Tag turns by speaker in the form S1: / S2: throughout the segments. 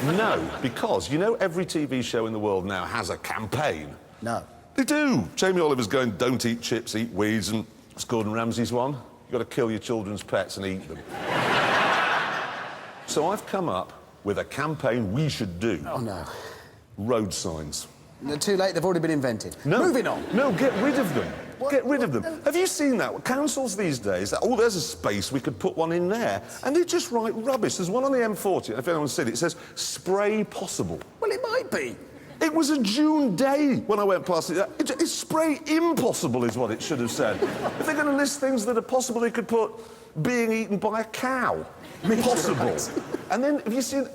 S1: No, because you know every TV show in the world now has a campaign.
S2: No.
S1: They do. Jamie Oliver's going, don't eat chips, eat weeds, and it's Gordon Ramsay's one. You've got to kill your children's pets and eat them. So I've come up with a campaign we should do.
S2: Oh, no.
S1: Road signs.
S2: They're too late, they've already been invented.
S1: No.
S2: Moving on.
S1: No, get rid of them.
S2: What?
S1: Get rid of them. Have you seen that? Councils these days, oh, there's a space, we could put one in there. And they just write rubbish. There's one on the M40, if anyone's seen it, it says, spray possible.
S2: Well, it might be.
S1: It was a June day when I went past it. It's spray impossible is what it should have said. If they're going to list things that are possible, they could put being eaten by a cow. Possible. And then, have you seen...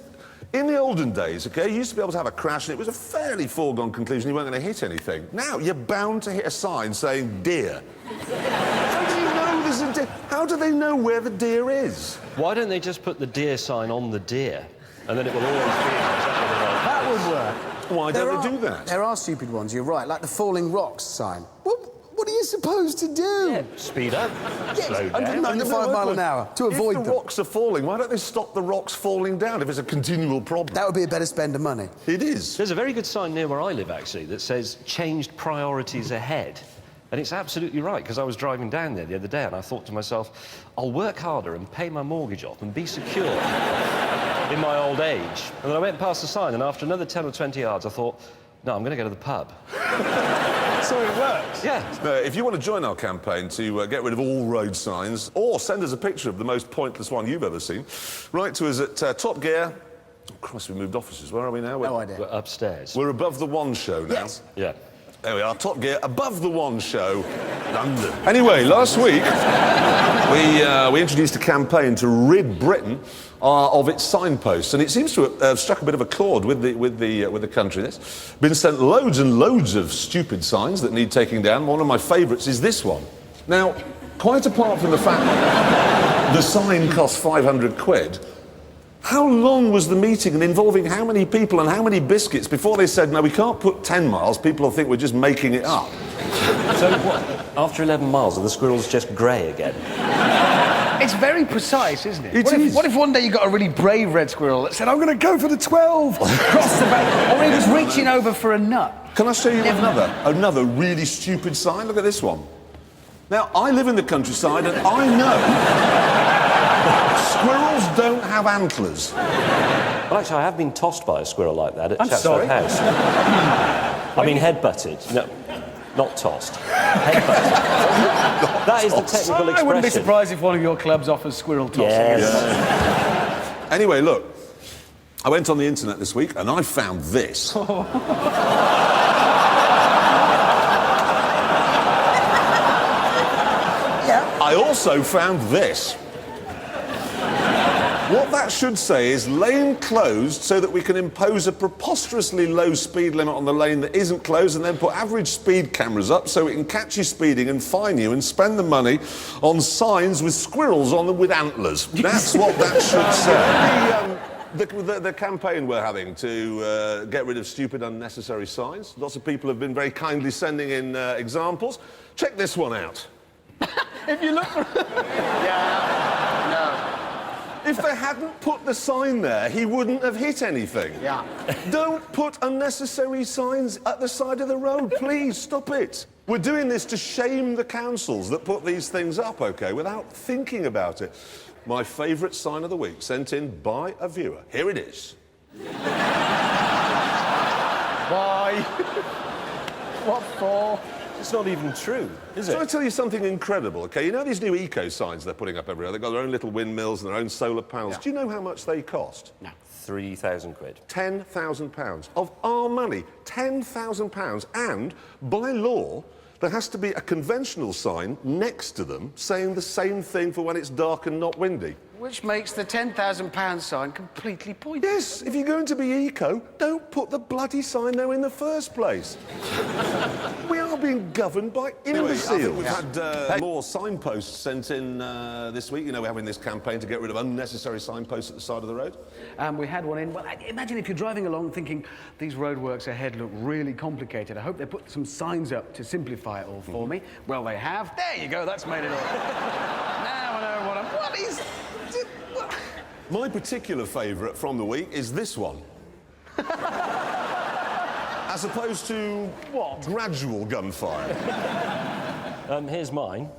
S1: In the olden days, OK, you used to be able to have a crash and it was a fairly foregone conclusion you weren't going to hit anything. Now, you're bound to hit a sign saying deer. How do you know there's a deer? How do they know where the deer is?
S3: Why don't they just put the deer sign on the deer? And then it will always be exactly the right
S2: That
S3: place.
S2: would work.
S1: Why don't they do that?
S2: There are stupid ones, you're right, like the falling rocks sign. What are you supposed to do?
S3: Yeah, speed up, slow down.
S2: 195 mile an hour to avoid
S1: If the
S2: them.
S1: rocks are falling, why don't they stop the rocks falling down if it's a continual problem?
S2: That would be a better spend of money.
S1: It is.
S3: There's a very good sign near where I live, actually, that says changed priorities ahead. And it's absolutely right, because I was driving down there the other day and I thought to myself, I'll work harder and pay my mortgage off and be secure in my old age. And then I went past the sign and after another 10 or 20 yards, I thought, no, I'm going to go to the pub.
S2: So it works?
S3: Yeah.
S1: If you want to join our campaign to get rid of all road signs, or send us a picture of the most pointless one you've ever seen, write to us at Top Gear. Oh, Christ, we moved offices. Where are we now?
S2: No idea.
S3: We're upstairs.
S1: We're above the One Show now.
S2: Yes.
S3: Yeah.
S1: There we are, Top Gear, above the One Show, London. Anyway, last week, we introduced a campaign to rid Britain of its signposts, and it seems to have struck a bit of a chord with the country. There's been sent loads and loads of stupid signs that need taking down. One of my favourites is this one. Now, quite apart from the fact that the sign cost 500 quid, how long was the meeting and involving how many people and how many biscuits before they said, no, we can't put 10 miles, people will think we're just making it up?
S3: So what? After 11 miles, are the squirrels just grey again?
S4: It's very precise, isn't it?
S1: It is.
S4: What if one day you got a really brave red squirrel that said, I'm going to go for the 12, cross the back, or he was reaching over for a nut?
S1: Can I show you another really stupid sign? Look at this one. Now, I live in the countryside and I know squirrels don't have antlers.
S3: Well, actually, I have been tossed by a squirrel like that at
S4: I'm
S3: Chatsworth
S4: sorry?
S3: House. I mean, head-butted. No, not tossed. Head-butted. That is the technical expression.
S4: I wouldn't be surprised if one of your clubs offers squirrel tossing.
S3: Yes.
S1: Anyway, look, I went on the internet this week and I found this. I also found this. What that should say is lane closed so that we can impose a preposterously low speed limit on the lane that isn't closed and then put average speed cameras up so it can catch you speeding and fine you and spend the money on signs with squirrels on them with antlers. That's what that should say. The campaign we're having to get rid of stupid, unnecessary signs. Lots of people have been very kindly sending in examples. Check this one out. If you look... If they hadn't put the sign there, he wouldn't have hit anything.
S2: Yeah.
S1: Don't put unnecessary signs at the side of the road. Please, stop it. We're doing this to shame the councils that put these things up, OK, without thinking about it. My favourite sign of the week, sent in by a viewer. Here it is.
S4: Why? What for?
S3: It's not even true, is
S1: Shall I
S3: it?
S1: tell you something incredible, OK? You know these new eco signs they're putting up everywhere? They've got their own little windmills and their own solar panels.
S2: Yeah.
S1: Do you know how much they cost?
S2: No.
S3: 3,000 quid.
S1: £10,000 of our money. £10,000. And by law, there has to be a conventional sign next to them saying the same thing for when it's dark and not windy.
S4: Which makes the £10,000 sign completely pointless.
S1: Yes, if you're going to be eco, don't put the bloody sign there in the first place. We are being governed by imbeciles. Anyway, I think we've had more signposts sent in this week. You know, we're having this campaign to get rid of unnecessary signposts at the side of the road.
S4: We had one in. Well, imagine if you're driving along thinking these roadworks ahead look really complicated. I hope they put some signs up to simplify it all for me. Well, they have. There you go. That's made it all. Now I know what is...
S1: My particular favourite from the week is this one. As opposed to what? Gradual gunfire.
S3: Here's mine.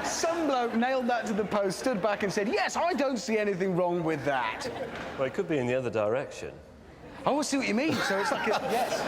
S4: Some bloke nailed that to the post, stood back and said, yes, I don't see anything wrong with that.
S3: Well, it could be in the other direction.
S4: Oh, I see what you mean. So it's like a, yes.